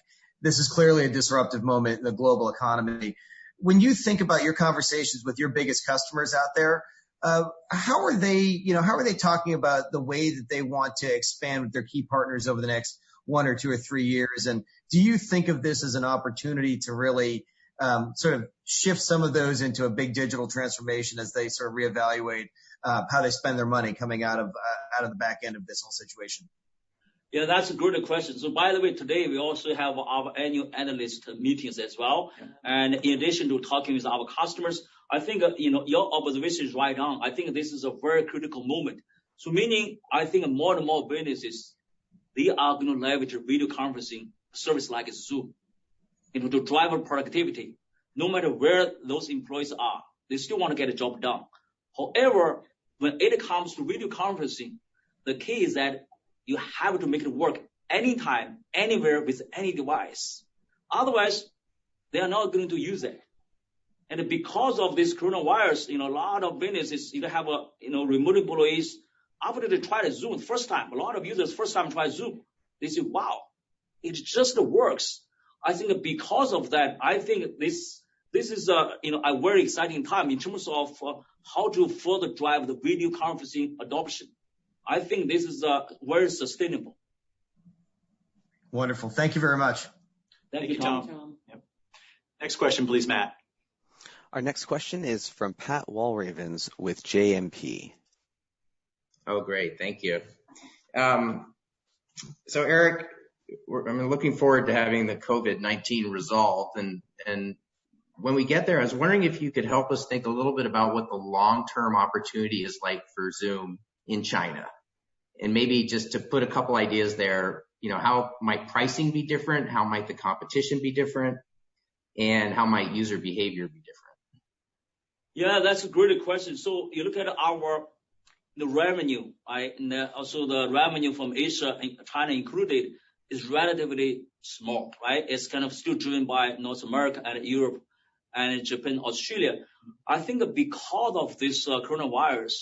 This is clearly a disruptive moment in the global economy. When you think about your conversations with your biggest customers out there, how are they talking about the way that they want to expand with their key partners over the next 1 or 2 or 3 years? And do you think of this as an opportunity to really sort of shift some of those into a big digital transformation as they sort of reevaluate how they spend their money coming out of the back end of this whole situation? Yeah, that's a good question. So by the way, today we also have our annual analyst meetings as well. And in addition to talking with our customers, I think, your observation is right on. I think this is a very critical moment. So meaning, I think more and more businesses, they are going to leverage video conferencing service like Zoom, to drive productivity. No matter where those employees are, they still want to get a job done. However, when it comes to video conferencing, the key is that you have to make it work anytime, anywhere with any device. Otherwise, they are not going to use it. And because of this coronavirus, a lot of businesses either have remote employees. After they try Zoom first time, a lot of users first time try Zoom, they say, wow, it just works. I think because of that, I think this is a very exciting time in terms of how to further drive the video conferencing adoption. I think this is very sustainable. Wonderful. Thank you very much. Thank you, Tom. Yep. Next question, please, Matt. Our next question is from Pat Walravens with JMP. Oh, great. Thank you. So, Eric, I'm looking forward to having the COVID-19 resolved. And when we get there, I was wondering if you could help us think a little bit about what the long-term opportunity is like for Zoom in China. And maybe just to put a couple ideas there, how might pricing be different? How might the competition be different? And how might user behavior be different? Yeah, that's a great question. So you look at the revenue, right? And also the revenue from Asia, China included, is relatively small, right? It's kind of still driven by North America and Europe and Japan, Australia. I think that because of this coronavirus,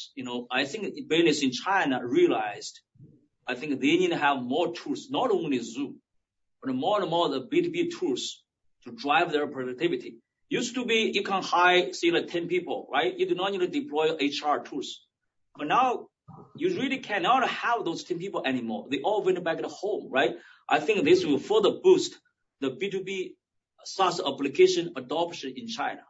I think business in China realized, I think they need to have more tools, not only Zoom, but more and more the B2B tools to drive their productivity. Used to be you can hire, say, like 10 people, right? You do not need to deploy HR tools. But now you really cannot have those 10 people anymore. They all went back to home, right? I think this will further boost the B2B SaaS application adoption in China.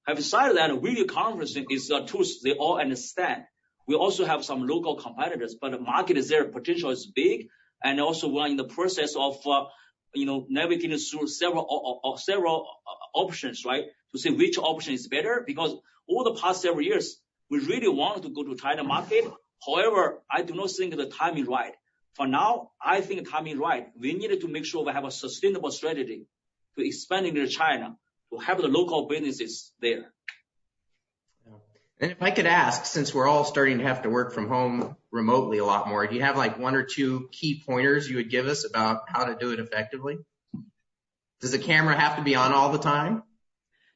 Having said that, video conferencing is a tool they all understand. We also have some local competitors, but the market is there, potential is big, and also we're in the process of navigating through several options, right, to see which option is better. Because over the past several years, we really wanted to go to China market. However, I do not think the timing is right. For now, I think the timing is right. We needed to make sure we have a sustainable strategy to expand into China, to have the local businesses there. And if I could ask, since we're all starting to have to work from home remotely a lot more, do you have like one or two key pointers you would give us about how to do it effectively? Does the camera have to be on all the time?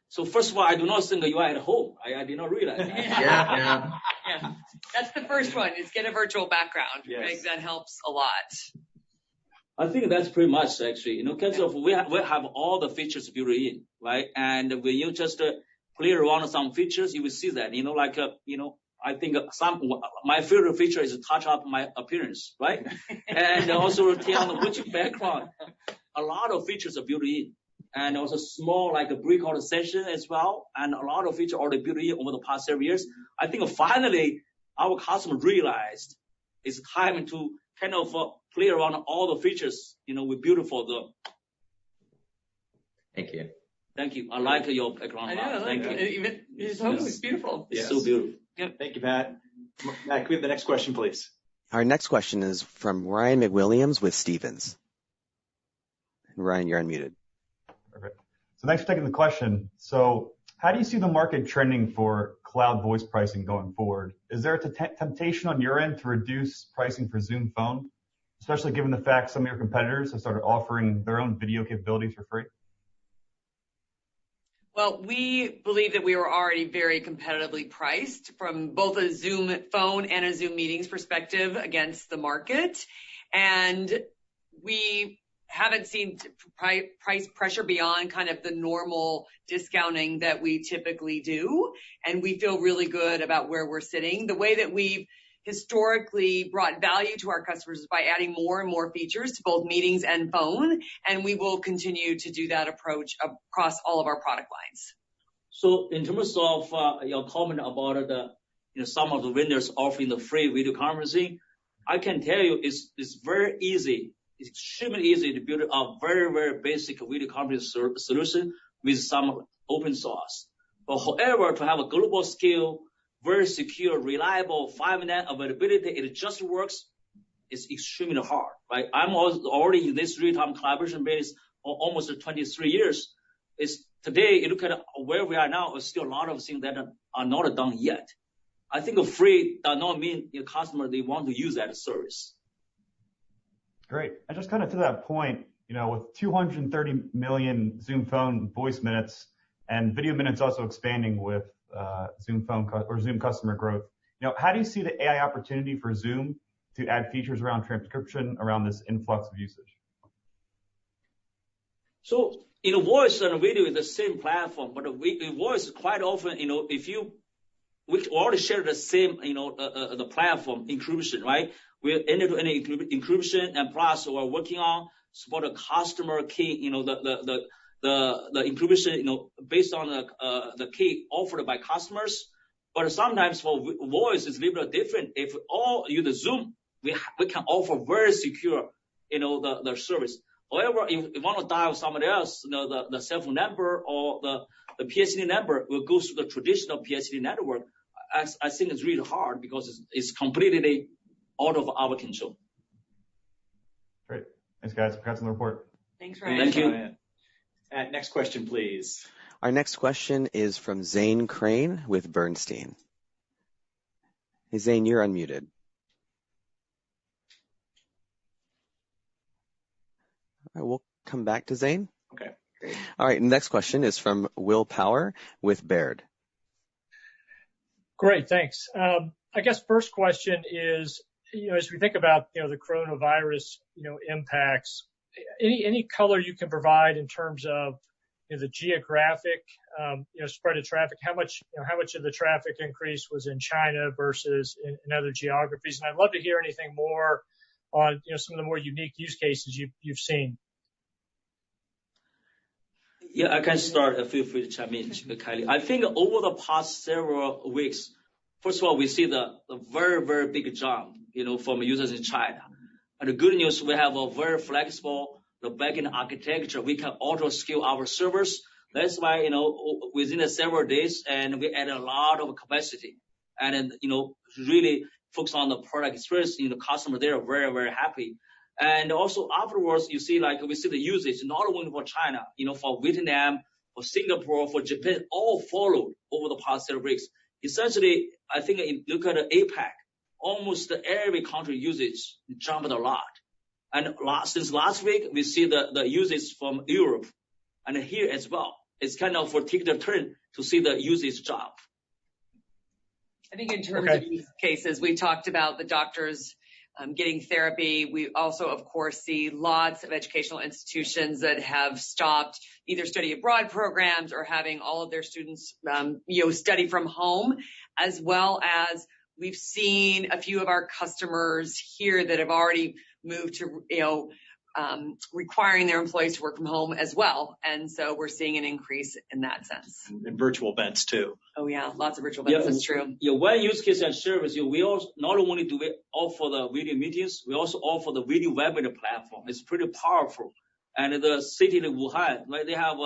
So first of all, I do not think you are at home. I did not realize that. Yeah. That's the first one, is get a virtual background. Yes. Right? That helps a lot. I think that's pretty much actually, because of we have all the features built in, right? And when you just play around some features, you will see that, I think my favorite feature is to touch up my appearance, right? And also tell which background. A lot of features are built in, and also small like a breakout session as well, and a lot of features already built in over the past several years. I think finally our customer realized it's time to kind of play around all the features, we built for them. Thank you. Thank you. I like your background. I know. Thank you. Even his home is beautiful. It's so beautiful. Yep. Thank you, Matt. Matt, can we have the next question, please? Our next question is from Ryan McWilliams with Stephens. Ryan, you're unmuted. Perfect. So thanks for taking the question. So how do you see the market trending for cloud voice pricing going forward? Is there a temptation on your end to reduce pricing for Zoom Phone, especially given the fact some of your competitors have started offering their own video capabilities for free? Well, we believe that we were already very competitively priced from both a Zoom Phone and a Zoom Meetings perspective against the market. And we haven't seen price pressure beyond kind of the normal discounting that we typically do. And we feel really good about where we're sitting. The way that we've historically brought value to our customers is by adding more and more features to both Meetings and Phone. And we will continue to do that approach across all of our product lines. So in terms of your comment about some of the vendors offering the free video conferencing, I can tell you it's very easy. It's extremely easy to build a very, very basic video conferencing solution with some open source. But however, to have a global scale, very secure, reliable, 5-net availability, it just works. It's extremely hard, right? I'm already in this real-time collaboration base for almost 23 years. Today, you look at where we are now, there's still a lot of things that are not done yet. I think free does not mean your customer, they want to use that service. Great. And just kind of to that point, with 230 million Zoom Phone voice minutes and video minutes also expanding with Zoom Phone or Zoom customer growth, how do you see the AI opportunity for Zoom to add features around transcription around this influx of usage? So, voice and video is the same platform, but voice quite often, we already share the same, the platform encryption, right? We're end-to-end encryption, and plus we're working on support a customer key, the encryption, based on the key offered by customers. But sometimes for voice, it's a little bit different. If all use the Zoom, we can offer very secure, the service. However, if you want to dial somebody else, the cell phone number or the PSTN number will go through the traditional PSTN network. I think it's really hard because it's completely out of our control. Great. Thanks, guys. Congrats on the report. Thanks, Ryan. Thank you. Next question, please. Our next question is from Zane Crane with Bernstein. Hey, Zane, you're unmuted. All right, we'll come back to Zane. Okay, great. All right, next question is from Will Power with Baird. Great, thanks. I guess first question is, as we think about, the coronavirus, impacts, any color you can provide in terms of, the geographic, spread of traffic, how much of the traffic increase was in China versus in other geographies. And I'd love to hear anything more on, some of the more unique use cases you've seen. Yeah, I can start. Feel free to chime in, Kylie. I think over the past several weeks, first of all, we see the very, very big jump, from users in China. And the good news, we have a very flexible the backend architecture. We can auto scale our servers. That's why, within the several days, and we add a lot of capacity. And, really focus on the product experience. The customer, they are very, very happy. And also afterwards, we see the usage, not only for China, for Vietnam, for Singapore, for Japan, all followed over the past several weeks. Essentially, I think look at the APAC, almost every country usage jumped a lot. And since last week, we see the usage from Europe and here as well. It's kind of for take the turn to see the usage jump. I think in terms of use cases, we talked about the doctors getting therapy. We also, of course, see lots of educational institutions that have stopped either study abroad programs or having all of their students, study from home, as well as we've seen a few of our customers here that have already moved to, requiring their employees to work from home as well. And so we're seeing an increase in that sense. And virtual events too. Oh yeah, lots of virtual events. That's true. Yeah, one use case and service, we also not only do we offer the video meetings, we also offer the video webinar platform. It's pretty powerful. And the city of Wuhan, right, they have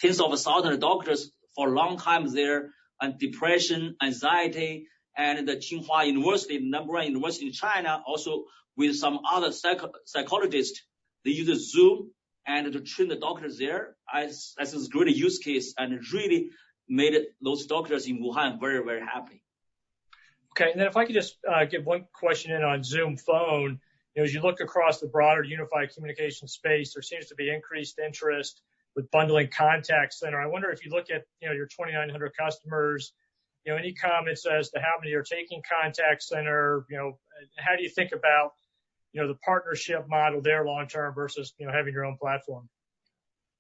tens of thousands of doctors for a long time there, and depression, anxiety, and the Tsinghua University, the #1 university in China, also with some other psychologists, they use Zoom and to train the doctors there. As a great use case, and really made those doctors in Wuhan very, very happy. Okay, and then if I could just give one question in on Zoom Phone, as you look across the broader unified communication space, there seems to be increased interest with bundling contact center. I wonder if you look at your 2,900 customers, any comments as to how many are taking contact center? How do you think about the partnership model there long term versus having your own platform?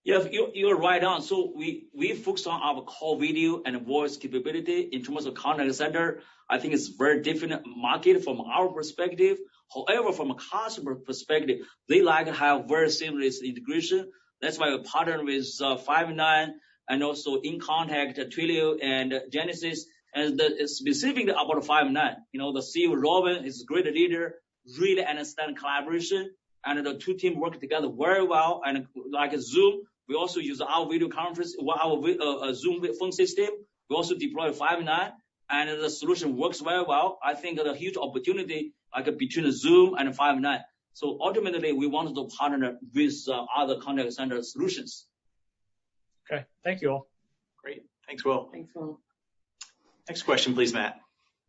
Yeah, you're right on. So we focus on our core video and voice capability in terms of contact center. I think it's very different market from our perspective. However, from a customer perspective, they like to have very seamless integration. That's why we partner with Five9 and also InContact, Twilio, and Genesys. And specifically about Five9, the CEO Robin is a great leader, really understand collaboration, and the two teams work together very well. And like Zoom, we also use our video conference, our Zoom phone system. We also deploy Five9, and the solution works very well. I think the huge opportunity between Zoom and Five9. So ultimately, we want to partner with other contact center solutions. Okay, thank you all. Great, thanks, Will. Thanks, Will. Next question, please, Matt.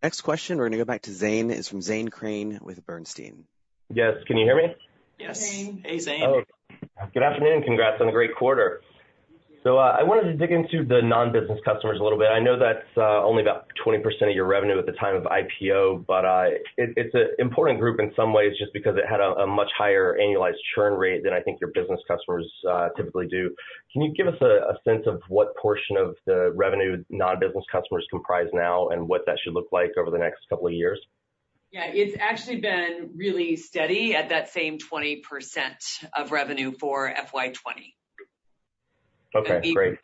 Next question, we're going to go back to Zane. Is from Zane Crane with Bernstein. Yes, can you hear me? Yes. Hey, Zane. Oh, good afternoon. Congrats on a great quarter. So I wanted to dig into the non-business customers a little bit. I know that's only about 20% of your revenue at the time of IPO, but it's an important group in some ways just because it had a much higher annualized churn rate than I think your business customers typically do. Can you give us a sense of what portion of the revenue non-business customers comprise now and what that should look like over the next couple of years? Yeah, it's actually been really steady at that same 20% of revenue for FY20. Okay, great.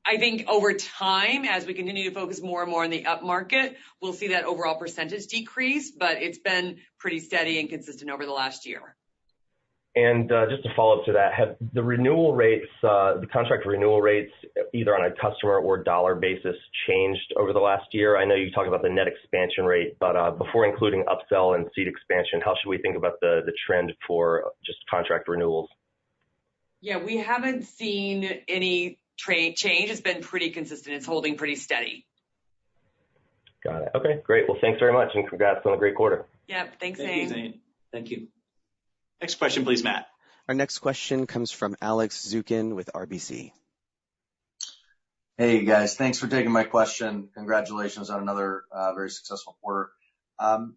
I think over time, as we continue to focus more and more on the up market, we'll see that overall percentage decrease, but it's been pretty steady and consistent over the last year. And just to follow up to that, have the renewal rates, the contract renewal rates, either on a customer or dollar basis, changed over the last year? I know you talked about the net expansion rate, but before including upsell and seat expansion, how should we think about the trend for just contract renewals? Yeah, we haven't seen any change. It's been pretty consistent. It's holding pretty steady. Got it. Okay, great. Well, thanks very much, and congrats on a great quarter. Yeah, thanks, Zane. Thank you, Zane. Thank you. Next question, please, Matt. Our next question comes from Alex Zukin with RBC. Hey, guys. Thanks for taking my question. Congratulations on another very successful quarter.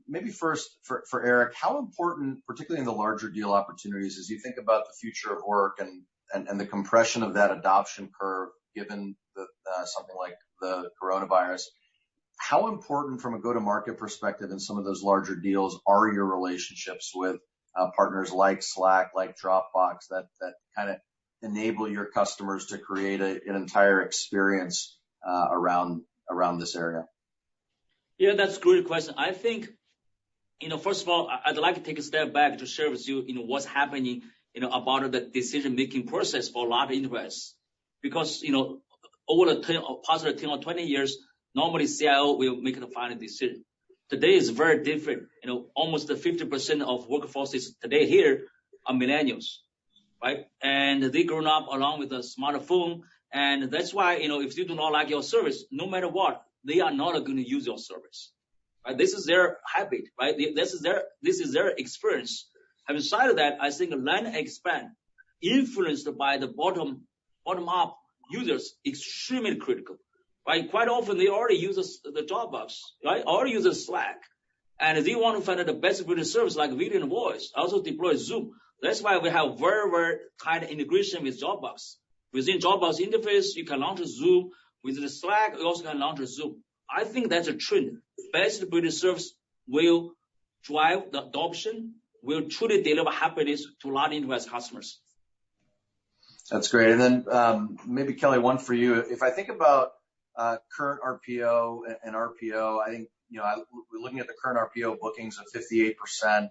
Maybe first for Eric, how important, particularly in the larger deal opportunities, as you think about the future of work and and the compression of that adoption curve, given something like the coronavirus. How important from a go-to-market perspective in some of those larger deals are your relationships with partners like Slack, like Dropbox, that kind of enable your customers to create an entire experience around this area? Yeah, that's a great question. I think, first of all, I'd like to take a step back to share with you, what's happening, about the decision-making process for a lot of enterprise. Because, over the past 10 or 20 years, normally CIO will make the final decision. Today is very different. Almost 50% of workforces today here are millennials, right? And they grown up along with a smartphone. And that's why, if you do not like your service, no matter what, they are not going to use your service, right? This is their habit, right? This is their experience. Having said that, I think land and expand, influenced by the bottom up users, extremely critical, right? Quite often they already use the Dropbox, right? Already use Slack, and they want to find the best video service like video and voice. Also deploy Zoom. That's why we have very, very tight integration with Dropbox. Within Dropbox interface, you can launch Zoom. With the Slack, you also can launch Zoom. I think that's a trend. Best video service will drive the adoption, will truly deliver happiness to large enterprise customers. That's great. And then maybe Kelly, one for you. If I think about current RPO and RPO, I think we're looking at the current RPO bookings of 58%.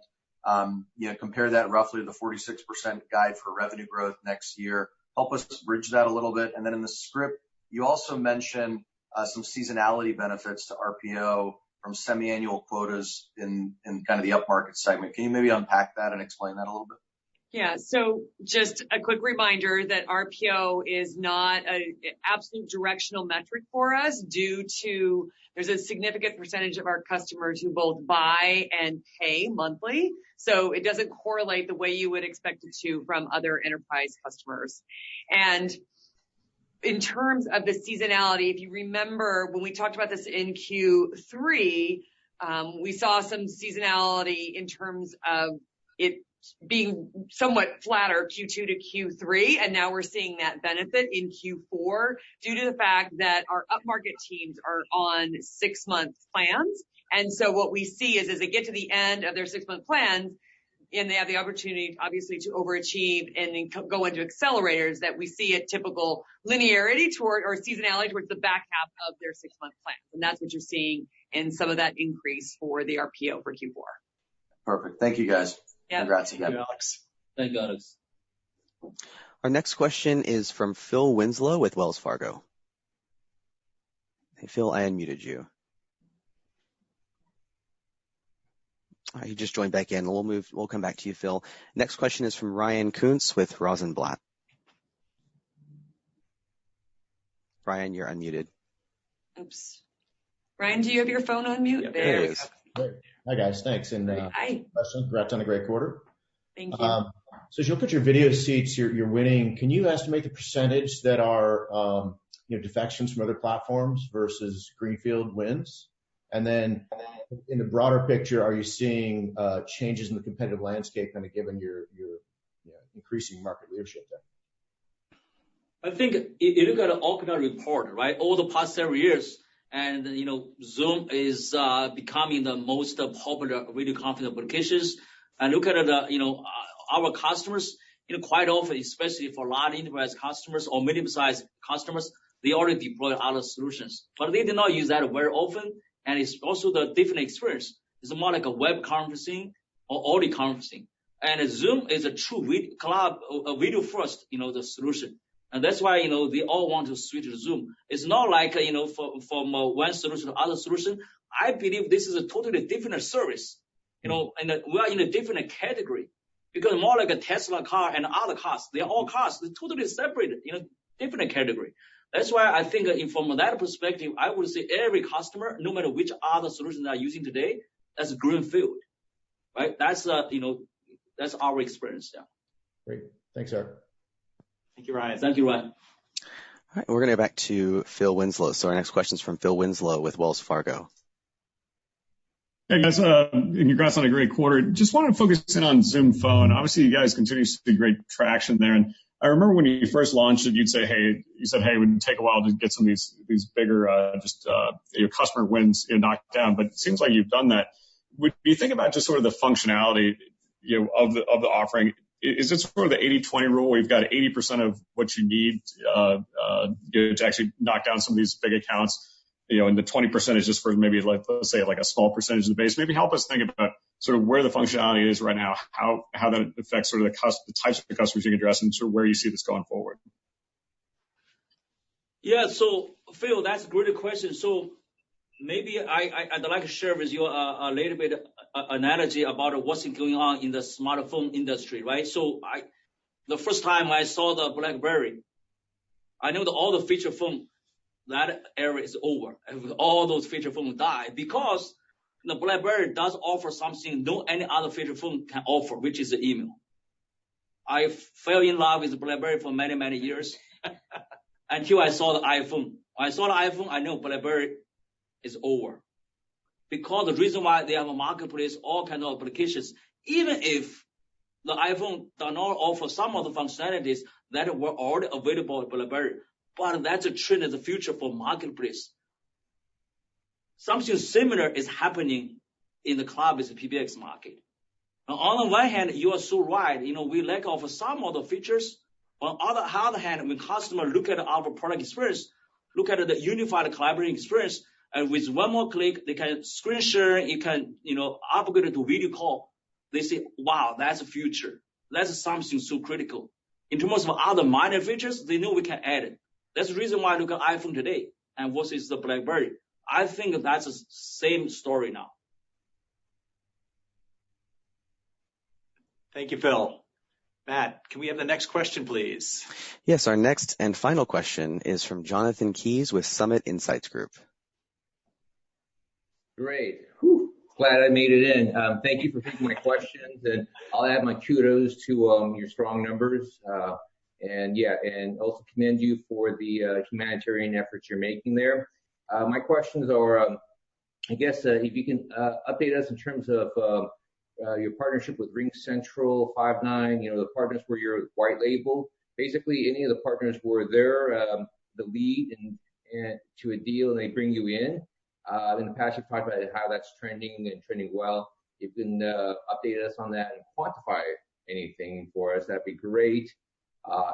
Compare that roughly to the 46% guide for revenue growth next year. Help us bridge that a little bit. And then in the script, you also mentioned some seasonality benefits to RPO from semi-annual quotas in kind of the upmarket segment. Can you maybe unpack that and explain that a little bit? Yeah, so just a quick reminder that RPO is not an absolute directional metric for us due to there's a significant percentage of our customers who both buy and pay monthly. So it doesn't correlate the way you would expect it to from other enterprise customers. And in terms of the seasonality, if you remember when we talked about this in Q3, we saw some seasonality in terms of it being somewhat flatter Q2 to Q3, and now we're seeing that benefit in Q4 due to the fact that our upmarket teams are on 6-month plans. And so what we see is as they get to the end of their 6-month plans, and they have the opportunity, obviously, to overachieve and then go into accelerators, that we see a typical linearity or seasonality towards the back half of their 6-month plans. And that's what you're seeing in some of that increase for the RPO for Q4. Perfect. Thank you, guys. Yep. Congrats again. Thank you, Alex. Thank you, Alex. Our next question is from Phil Winslow with Wells Fargo. Hey, Phil, I unmuted you. He just joined back in. We'll come back to you, Phil. Next question is from Ryan Koontz with Rosenblatt. Ryan, you're unmuted. Oops. Ryan, do you have your phone on mute? There it is. Hi, guys. Thanks. And hi. Congrats on a great quarter. Thank you. So as you look at your video seats, you're winning. Can you estimate the percentage that are defections from other platforms versus greenfield wins? And then in the broader picture, are you seeing changes in the competitive landscape kind of given your increasing market leadership there? I think you look at the Okta report, right? Over the past several years, and Zoom is becoming the most popular video conference applications. And look at our customers, quite often, especially for large enterprise customers or medium-sized customers, they already deploy other solutions, but they do not use that very often. And it's also the different experience. It's more like a web conferencing or audio conferencing. And Zoom is a true video first, the solution. And that's why, they all want to switch to Zoom. It's not like, from one solution to other solution. I believe this is a totally different service, and we are in a different category because more like a Tesla car and other cars, they're all cars, they're totally separated, different category. That's why I think from that perspective, I would say every customer, no matter which other solution they are using today, that's a greenfield, right? That's our experience. Yeah. Great. Thanks, Eric. Thank you, Ryan. Thank you, Ryan. All right, we're going to go back to Phil Winslow. So our next question is from Phil Winslow with Wells Fargo. Hey guys, congrats on a great quarter. Just wanted to focus in on Zoom Phone. Obviously, you guys continue to see great traction there. And I remember when you first launched it, you said, hey, it would take a while to get some of these bigger, your customer wins knocked down. But it seems like you've done that. Would you think about just sort of the functionality, of the offering? Is it sort of the 80-20 rule where you've got 80% of what you need, to actually knock down some of these big accounts? And the 20% is just for maybe let's say a small percentage of the base. Maybe help us think about sort of where the functionality is right now, how that affects sort of the types of customers you can address, and sort of where you see this going forward. Yeah, so Phil, that's a great question. So maybe I'd like to share with you a little bit analogy about what's going on in the smartphone industry, right? So the first time I saw the BlackBerry, I know that all the feature phone, that era is over. All those feature phones die because the BlackBerry does offer something no any other feature phone can offer, which is the email. I fell in love with the BlackBerry for many, many years until I saw the iPhone. When I saw the iPhone, I know BlackBerry is over. Because the reason why they have a marketplace, all kinds of applications, even if the iPhone does not offer some of the functionalities that were already available at BlackBerry, but that's a trend in the future for marketplace. Something similar is happening in the cloud-based PBX market. Now, on the one hand, you are so right. We lack of some of the features. On the other hand, when customers look at our product experience, look at the unified collaborating experience, and with one more click, they can screen share, you can, upgrade it to video call. They say, wow, that's the future. That's something so critical. In terms of other minor features, they know we can add it. That's the reason why I look at iPhone today and versus the BlackBerry. I think that's the same story now. Thank you, Phil. Matt, can we have the next question, please? Yes, our next and final question is from Jonathan Keys with Summit Insights Group. Great. Whew. Glad I made it in. Thank you for taking my questions, and I'll add my kudos to your strong numbers. And also commend you for the humanitarian efforts you're making there. My questions are, if you can update us in terms of your partnership with RingCentral, Five9, the partners where you're white label. Basically, any of the partners where they're the lead and to a deal and they bring you in. In the past, you've talked about how that's trending and trending well. If you can update us on that and quantify anything for us, that'd be great.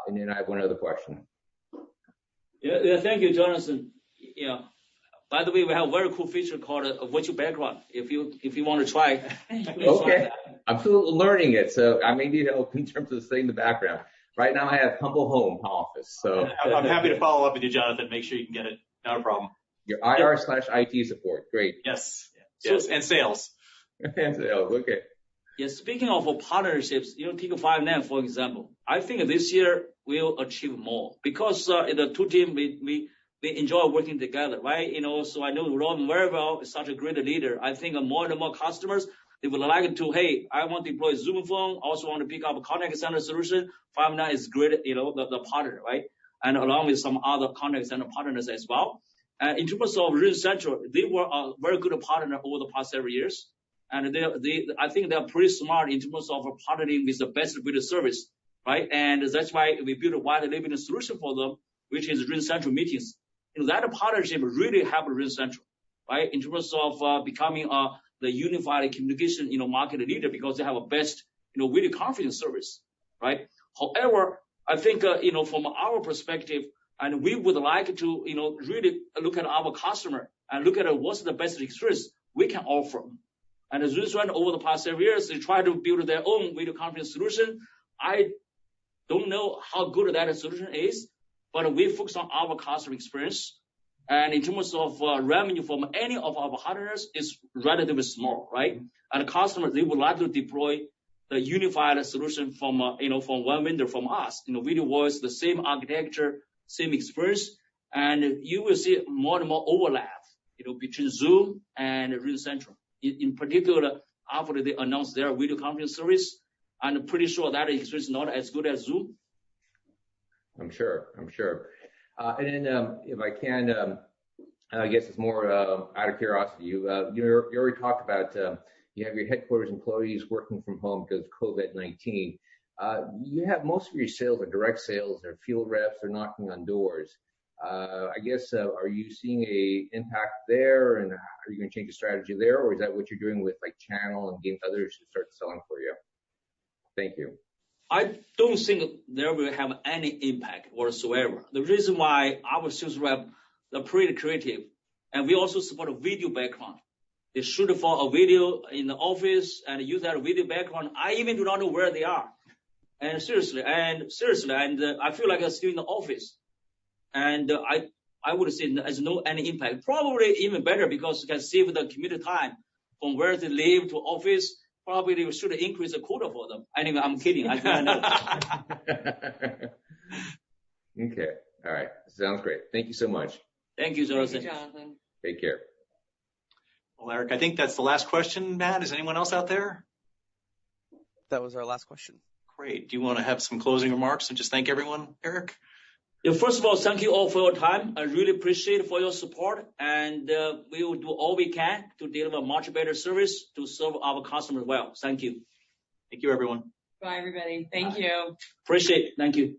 And then I have one other question. Yeah, thank you, Jonathan. Yeah. By the way, we have a very cool feature called a virtual background. If you want to try, okay. I'm still learning it, so I may need help in terms of setting the background. Right now, I have humble home office, so I'm happy to follow up with you, Jonathan. Make sure you can get it. Not a problem. Your IR/IT support, great. Yes, and sales. And sales, okay. Yeah, speaking of partnerships, take Five9 for example. I think this year we'll achieve more because the two teams we enjoy working together, right? So I know Ron very well, is such a great leader. I think more and more customers, they would like to, hey, I want to deploy Zoom Phone, also want to pick up a contact center solution. Five9 is great, the partner, right? And along with some other contact center partners as well. In terms of RingCentral, they were a very good partner over the past several years. And I think they're pretty smart in terms of partnering with the best video service, right? And that's why we built a wide labeling solution for them, which is RingCentral Meetings. That partnership really helped RingCentral, right? In terms of becoming the unified communication, market leader because they have a best, video conferencing service, right? However, I think, from our perspective, and we would like to, really look at our customer and look at what's the best experience we can offer. And as RingCentral over the past several years, they try to build their own video conference solution. I don't know how good that solution is, but we focus on our customer experience. And in terms of revenue from any of our partners, is relatively small, right? And customers, they would like to deploy the unified solution from one vendor from us. Video voice, the same architecture, same experience, and you will see more and more overlap, between Zoom and RingCentral. In particular, after they announced their video conference service, I'm pretty sure that experience is not as good as Zoom. I'm sure. And then, if I can, I guess it's more out of curiosity. You already talked about you have your headquarters employees working from home because of COVID-19. You have most of your sales are direct sales, or field reps, or knocking on doors. I guess, are you seeing a impact there, and are you going to change the strategy there, or is that what you're doing with like channel and getting others to start selling for you? Thank you. I don't think there will have any impact whatsoever. The reason why our sales rep are pretty creative, and we also support a video background. They shoot for a video in the office and use that video background. I even do not know where they are. And seriously, I feel like I'm still in the office. And I would say there's no any impact. Probably even better because you can save the commute time from where they live to office. Probably they should increase the quota for them. Anyway, I'm kidding. I do not know. Okay. All right. Sounds great. Thank you so much. Thank you, Jonathan. Thank you, Jonathan. Take care. Well, Eric, I think that's the last question. Matt, is anyone else out there? That was our last question. Great. Do you want to have some closing remarks and just thank everyone, Eric? Yeah, first of all, thank you all for your time. I really appreciate for your support, and we will do all we can to deliver much better service to serve our customers well. Thank you. Thank you, everyone. Bye, everybody. Thank you. Appreciate it. Thank you.